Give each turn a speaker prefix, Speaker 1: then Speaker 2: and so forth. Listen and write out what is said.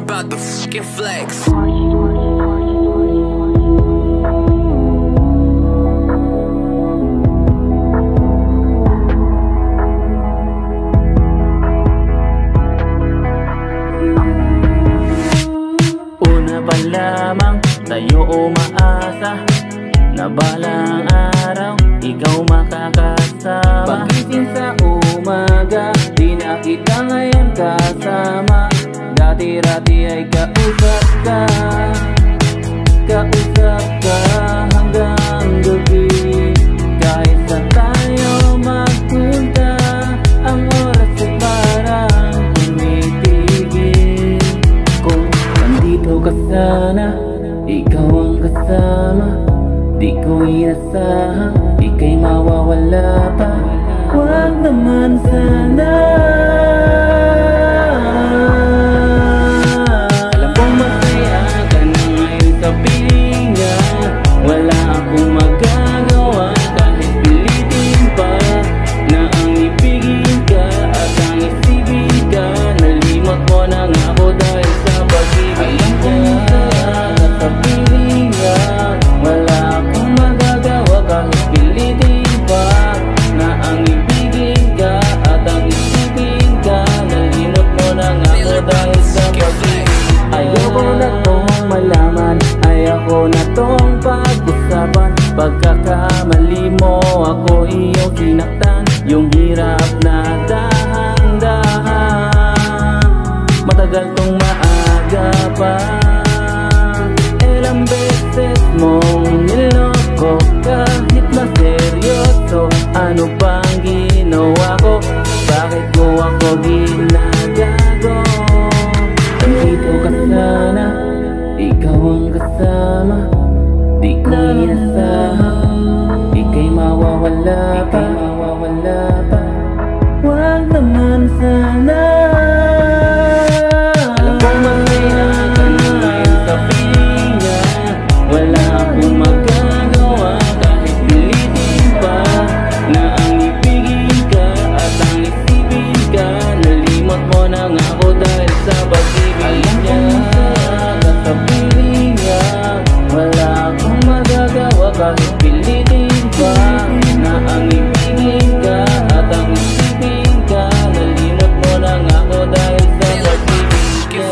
Speaker 1: about to fucking flex.
Speaker 2: Una pa lamang tayo umaasa na balang araw ikaw makakasama. Pagising sa umaga, di na kita ngayon kasama. Dati-rati ay kausap ka hanggang gabi. Kahit sa tayo magpunta, ang oras ay parang tumitigil. Kung nandito ka sana, ikaw ang kasama. Di ko inasahang ika'y mawawala pa. Huwag naman sana. Alam kong masaya ka na ngayon sa pilinga. Wala akong magagawa kahit pilitin pa na ang ibigin ka at ang isipin ka. Nalimot mo na nga ako dahil sa pag-ibig ka. Alam kong masaya ka sa pilinga. Wala akong magagawa kahit pilitin pa na ang ibigin ka at ang isipin ka. Nalimot mo na nga ako dahil sa pag-ibig. Ayoko na tong malaman, ayoko na tong pag-usapan. Pagkakamali mo ako iyong sinaktan. Yung hirap na dahan-dahan, matagal tong maaga pa. Ilang beses mong niloko kahit maseryoso. Ano bang ginawa ko? Bakit mo ako ginagago? Nandito ka sana, ikaw ang kasama. Di ko inasahan ika'y mawawala pa. Huwag naman sana. Alam kong masaya ka na ngayon sa pilinga. Wala akong magagawa kahit pilitin pa na ang ibigin ka at ang isipin ka. Nalimot mo na nga ako dahil sa pag-ibig niya. Sa pilinga, wala akong magagawa kahit pilitin pa na ang ibigin ka at ang isipin ka. Nalimot mo na nga ako dahil sa pag-ibig niya.